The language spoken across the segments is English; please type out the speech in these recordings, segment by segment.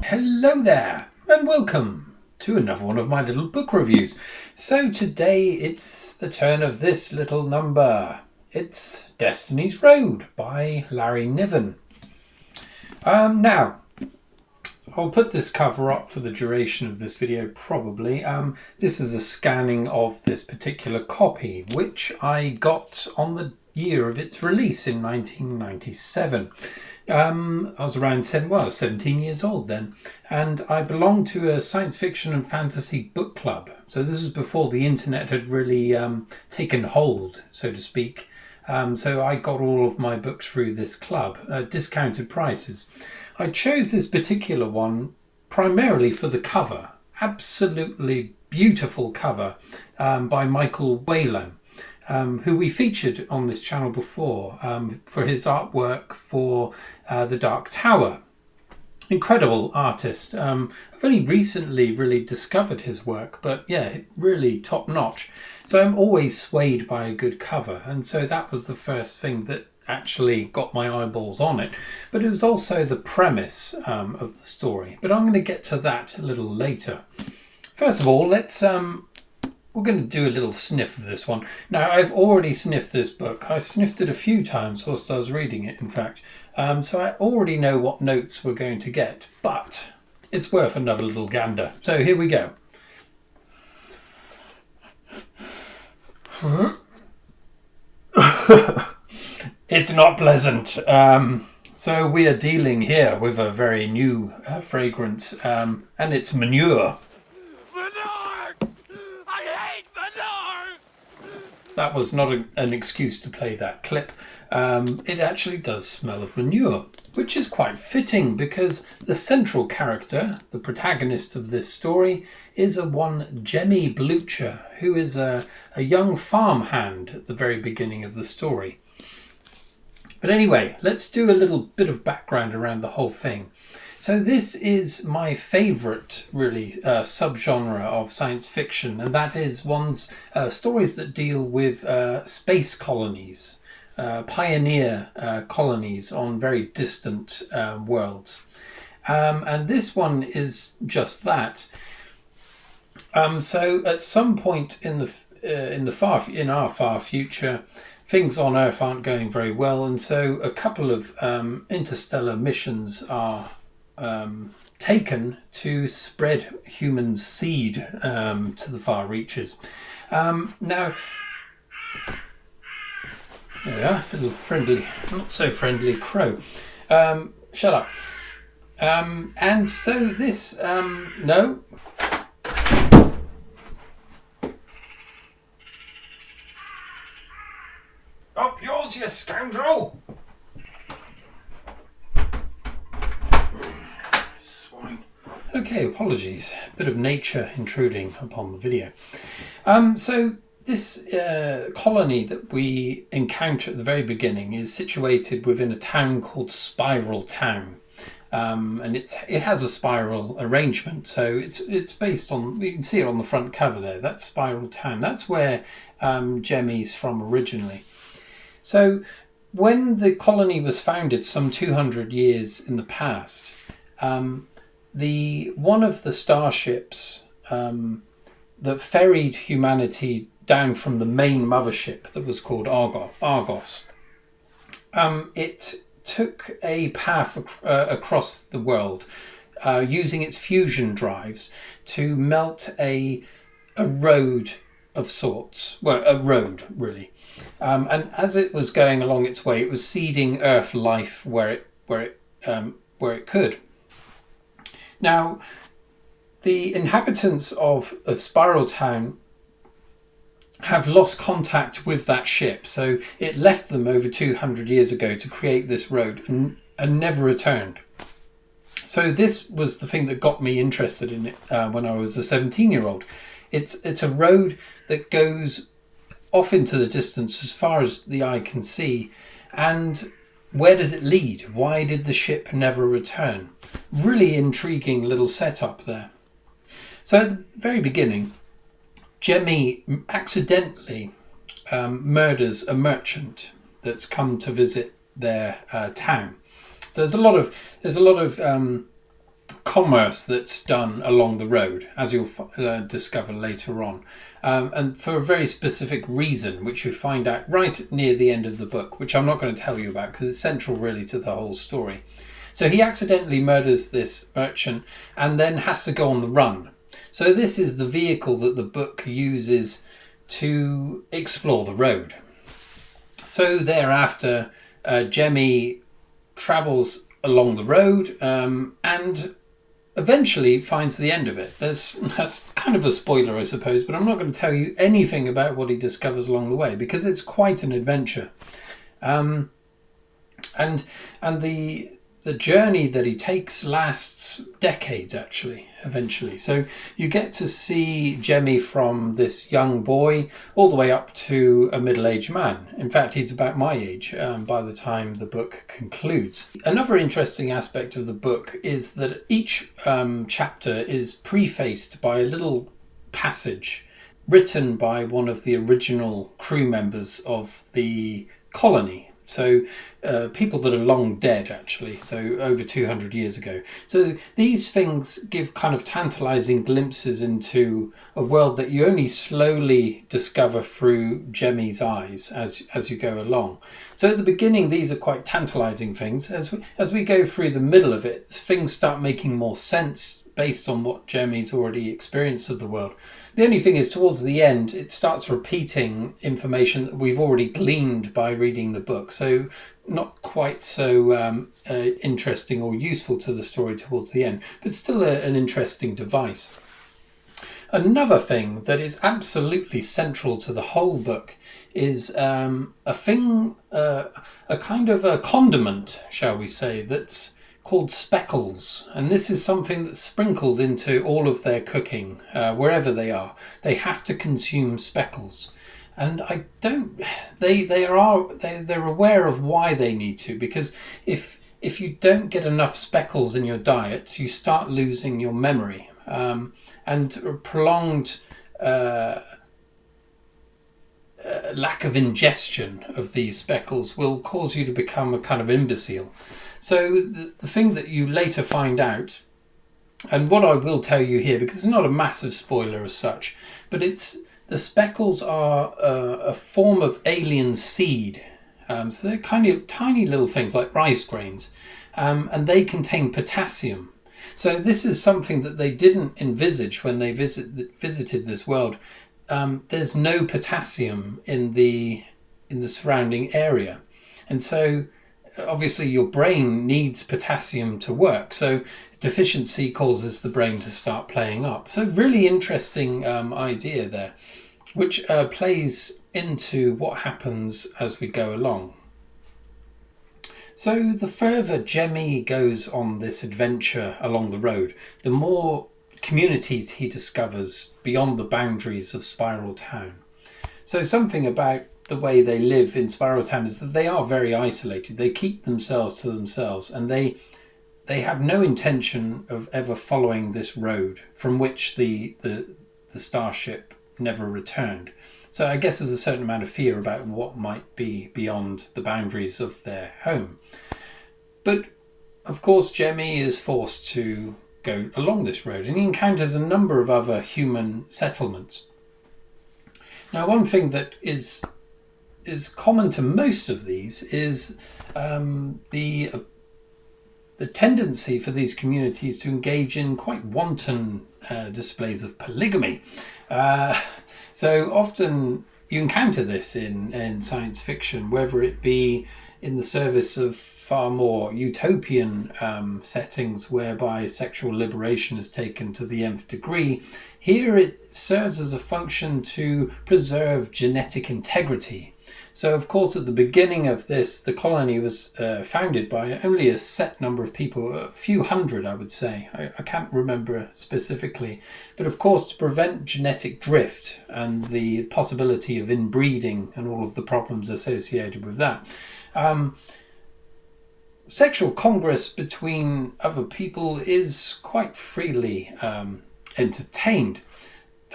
Hello there, and welcome to another one of my little book reviews. So today it's the turn of this little number. It's Destiny's Road by Larry Niven. Now, I'll put this cover up for the duration of this video probably. This is a scanning of this particular copy, which I got on the year of its release in 1997. I was around 17 years old then, and I belonged to a science fiction and fantasy book club. So this was before the internet had really taken hold, so to speak. So I got all of my books through this club at discounted prices. I chose this particular one primarily for the cover. Absolutely beautiful cover by Michael Whalen. Who we featured on this channel before for his artwork for The Dark Tower. Incredible artist. I've only recently really discovered his work, but yeah, really top notch. So I'm always swayed by a good cover, and so that was the first thing that actually got my eyeballs on it. But it was also the premise of the story. But I'm going to get to that a little later. First of all, we're going to do a little sniff of this one. Now, I've already sniffed this book. I sniffed it a few times whilst I was reading it, in fact. So I already know what notes we're going to get, but it's worth another little gander. So here we go. It's not pleasant. So we are dealing here with a very new fragrance, and it's manure. That was not an excuse to play that clip. It actually does smell of manure, which is quite fitting because the central character, the protagonist of this story, is one Jemmy Blucher, who is a young farmhand at the very beginning of the story. But anyway, let's do a little bit of background around the whole thing. So this is my favourite, really, subgenre of science fiction, and that is stories that deal with space colonies, pioneer colonies on very distant worlds. And this one is just that. So at some point in our far future, things on Earth aren't going very well, and so a couple of interstellar missions are taken to spread human seed to the far reaches. Now, there we are, little friendly, not so friendly crow. Shut up. And so this, no. Up yours, you scoundrel! Okay, apologies. A bit of nature intruding upon the video. So this colony that we encounter at the very beginning is situated within a town called Spiral Town. And it has a spiral arrangement, so it's based on, you can see it on the front cover there, that's Spiral Town. That's where Jemmy's from originally. So when the colony was founded some 200 years in the past, one of the starships that ferried humanity down from the main mothership that was called Argos, it took a path across the world using its fusion drives to melt a road of sorts. Well, a road, really. And as it was going along its way, it was seeding Earth life where it could. Now, the inhabitants of Spiral Town have lost contact with that ship, so it left them over 200 years ago to create this road and never returned. So this was the thing that got me interested in it when I was a 17-year-old. It's a road that goes off into the distance as far as the eye can see, and where does it lead? Why did the ship never return? Really intriguing little setup there. So at the very beginning, Jemmy accidentally murders a merchant that's come to visit their town. So there's a lot of commerce that's done along the road, as you'll discover later on, and for a very specific reason, which you find out right near the end of the book, which I'm not going to tell you about because it's central really to the whole story. So he accidentally murders this merchant and then has to go on the run. So this is the vehicle that the book uses to explore the road. So thereafter, Jemmy travels along the road and eventually finds the end of it. That's kind of a spoiler, I suppose, but I'm not going to tell you anything about what he discovers along the way because it's quite an adventure. And the journey that he takes lasts decades, actually, eventually. So you get to see Jemmy from this young boy all the way up to a middle-aged man. In fact, he's about my age by the time the book concludes. Another interesting aspect of the book is that each chapter is prefaced by a little passage written by one of the original crew members of the colony. So people that are long dead, actually, so over 200 years ago. So these things give kind of tantalising glimpses into a world that you only slowly discover through Jemmy's eyes as you go along. So at the beginning, these are quite tantalising things. As we go through the middle of it, things start making more sense based on what Jemmy's already experienced of the world. The only thing is, towards the end, it starts repeating information that we've already gleaned by reading the book. So not quite so interesting or useful to the story towards the end, but still an interesting device. Another thing that is absolutely central to the whole book is a kind of a condiment, shall we say, that's called Speckles, and this is something that's sprinkled into all of their cooking wherever they are. They have to consume Speckles, and they're aware of why they need to, because if you don't get enough Speckles in your diet, you start losing your memory, and prolonged lack of ingestion of these Speckles will cause you to become a kind of imbecile. So the thing that you later find out, and what I will tell you here, because it's not a massive spoiler as such, but the Speckles are a form of alien seed. So they're kind of tiny little things like rice grains, and they contain potassium. So this is something that they didn't envisage when they visited this world. There's no potassium in the surrounding area, and so obviously your brain needs potassium to work, so deficiency causes the brain to start playing up. So really interesting idea there, which plays into what happens as we go along. So the further Jemmy goes on this adventure along the road, the more communities he discovers beyond the boundaries of Spiral Town. So something about the way they live in Spiral Town is that they are very isolated. They keep themselves to themselves, and they have no intention of ever following this road from which the starship never returned. So I guess there's a certain amount of fear about what might be beyond the boundaries of their home. But of course, Jemmy is forced to go along this road, and he encounters a number of other human settlements. Now, one thing that is common to most of these is the tendency for these communities to engage in quite wanton displays of polygamy. So often you encounter this in science fiction, whether it be in the service of far more utopian settings whereby sexual liberation is taken to the nth degree. Here it serves as a function to preserve genetic integrity. So, of course, at the beginning of this, the colony was founded by only a set number of people, a few hundred, I would say. I can't remember specifically. But, of course, to prevent genetic drift and the possibility of inbreeding and all of the problems associated with that, sexual congress between other people is quite freely entertained.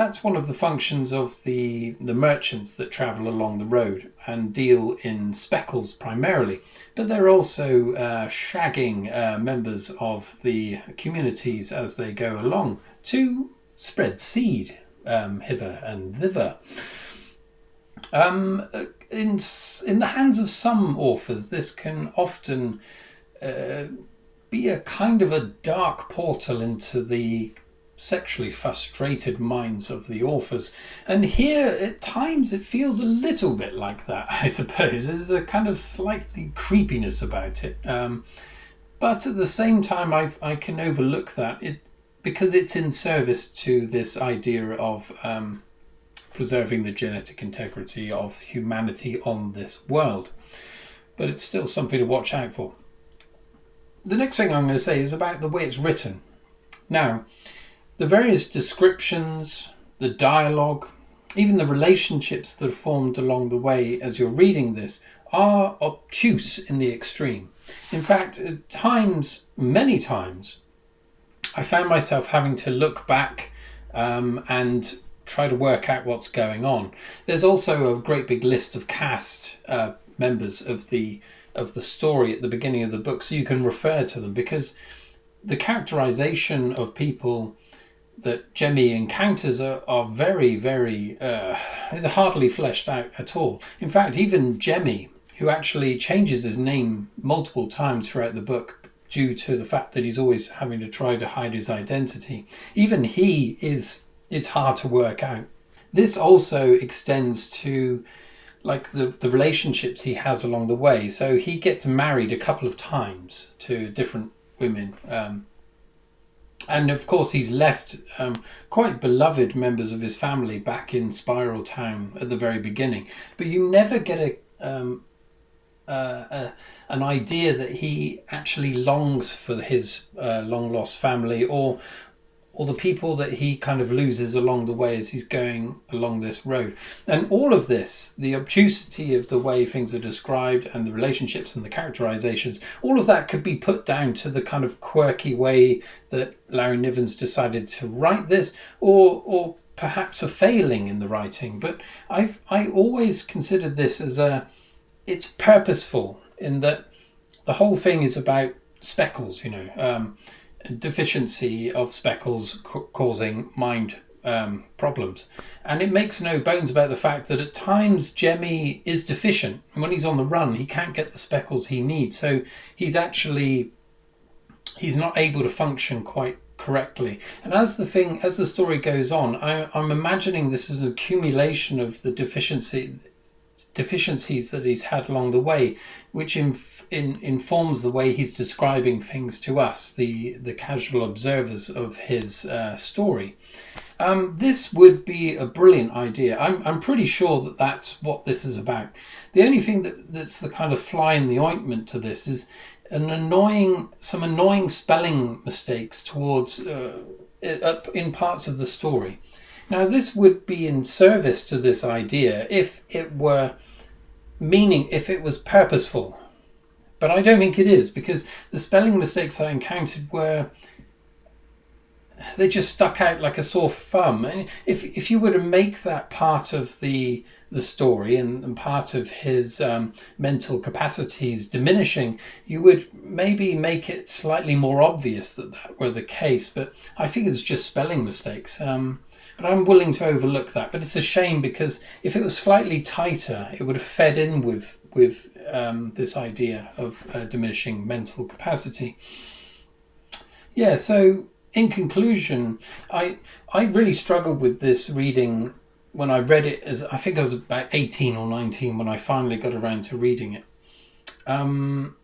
that's one of the functions of the merchants that travel along the road and deal in Speckles primarily. But they're also shagging members of the communities as they go along to spread seed hither and thither. In the hands of some authors, this can often be a kind of a dark portal into the sexually frustrated minds of the authors. And here, at times, it feels a little bit like that, I suppose. There's a kind of slightly creepiness about it. But at the same time, I can overlook that because it's in service to this idea of preserving the genetic integrity of humanity on this world. But it's still something to watch out for. The next thing I'm going to say is about the way it's written. Now, the various descriptions, the dialogue, even the relationships that are formed along the way as you're reading this are obtuse in the extreme. In fact, at times, many times, I found myself having to look back and try to work out what's going on. There's also a great big list of cast members of the story at the beginning of the book, so you can refer to them, because the characterization of people that Jemmy encounters are very, very is hardly fleshed out at all. In fact, even Jemmy, who actually changes his name multiple times throughout the book due to the fact that he's always having to try to hide his identity, even he it's hard to work out. This also extends to like the relationships he has along the way. So he gets married a couple of times to different women. And of course he's left quite beloved members of his family back in Spiral Town at the very beginning. But you never get an idea that he actually longs for his long lost family or the people that he kind of loses along the way as he's going along this road. And all of this, the obtusity of the way things are described and the relationships and the characterizations, all of that could be put down to the kind of quirky way that Larry Niven's decided to write this, or perhaps a failing in the writing. But I always considered this as it's purposeful in that the whole thing is about Speckles, deficiency of Speckles causing mind problems. And it makes no bones about the fact that at times Jemmy is deficient. And when he's on the run, he can't get the Speckles he needs. So he's not able to function quite correctly. And as the story goes on, I'm imagining this as an accumulation of the deficiencies that he's had along the way, which informs the way he's describing things to us, the casual observers of his story. This would be a brilliant idea. I'm pretty sure that that's what this is about. The only thing that's the kind of fly in the ointment to this is some annoying spelling mistakes towards in parts of the story. Now, this would be in service to this idea if it was purposeful. But I don't think it is, because the spelling mistakes I encountered they just stuck out like a sore thumb. And if you were to make that part of the story and part of his mental capacities diminishing, you would maybe make it slightly more obvious that were the case. But I think it's just spelling mistakes. But I'm willing to overlook that. But it's a shame, because if it was slightly tighter, it would have fed in with this idea of diminishing mental capacity. Yeah, so in conclusion, I really struggled with this reading when I read it I think I was about 18 or 19 when I finally got around to reading it. And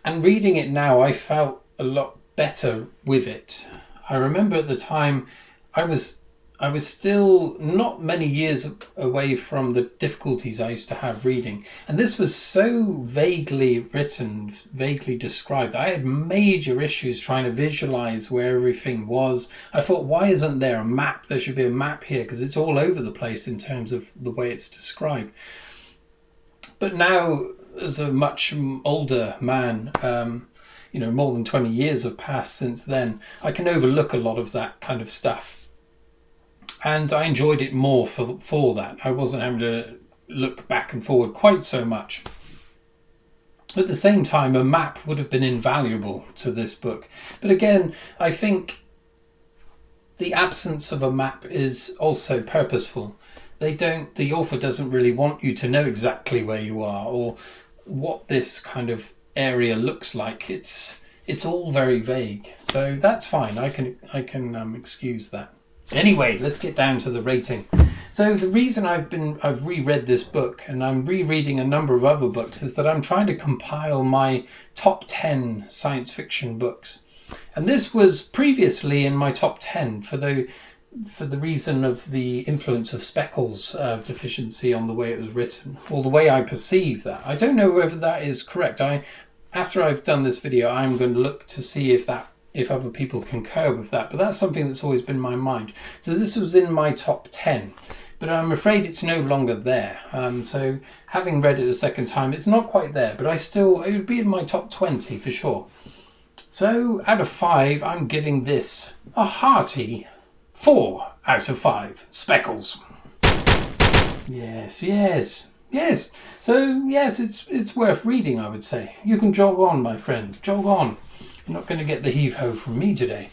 reading it now, I felt a lot better with it. I remember at the time I was still not many years away from the difficulties I used to have reading. And this was so vaguely written, vaguely described. I had major issues trying to visualize where everything was. I thought, why isn't there a map? There should be a map here, because it's all over the place in terms of the way it's described. But now, as a much older man, more than 20 years have passed since then, I can overlook a lot of that kind of stuff. And I enjoyed it more for that. I wasn't having to look back and forward quite so much. At the same time, a map would have been invaluable to this book. But again, I think the absence of a map is also purposeful. The author doesn't really want you to know exactly where you are or what this kind of area looks like. It's all very vague. So that's fine. I can excuse that. Anyway, let's get down to the rating. So the reason I've reread this book, and I'm rereading a number of other books, is that I'm trying to compile my top 10 science fiction books. And this was previously in my top 10 for the reason of the influence of Speckles' deficiency on the way it was written, or the way I perceive that. I don't know whether that is correct. After I've done this video, I'm going to look to see if other people concur with that, but that's something that's always been in my mind. So this was in my top 10, but I'm afraid it's no longer there. So having read it a second time, it's not quite there, but it would be in my top 20 for sure. So out of 5, I'm giving this a hearty 4 out of 5 Speckles. Yes. So yes, it's worth reading, I would say. You can jog on, my friend, jog on. You're not going to get the heave-ho from me today.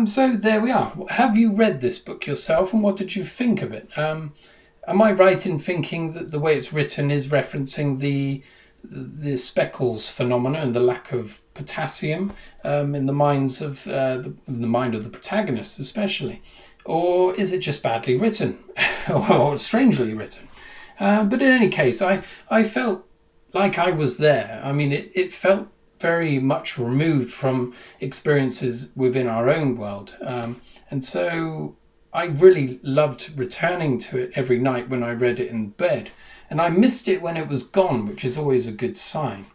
So there we are. Have you read this book yourself, and what did you think of it? Am I right in thinking that the way it's written is referencing the Speckles phenomena and the lack of potassium in the mind of the protagonist, especially, or is it just badly written or strangely written? But in any case, I felt like I was there. I mean, it felt very much removed from experiences within our own world. And so I really loved returning to it every night when I read it in bed. And I missed it when it was gone, which is always a good sign.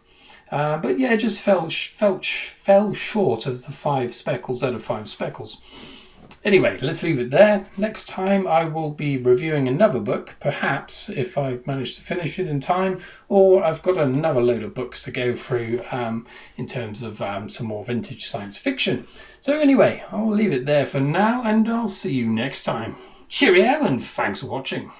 But yeah, it just fell short of the 5 Speckles out of 5 Speckles. Anyway, let's leave it there. Next time I will be reviewing another book, perhaps if I manage to finish it in time, or I've got another load of books to go through in terms of some more vintage science fiction. So anyway, I'll leave it there for now, and I'll see you next time. Cheerio, and thanks for watching.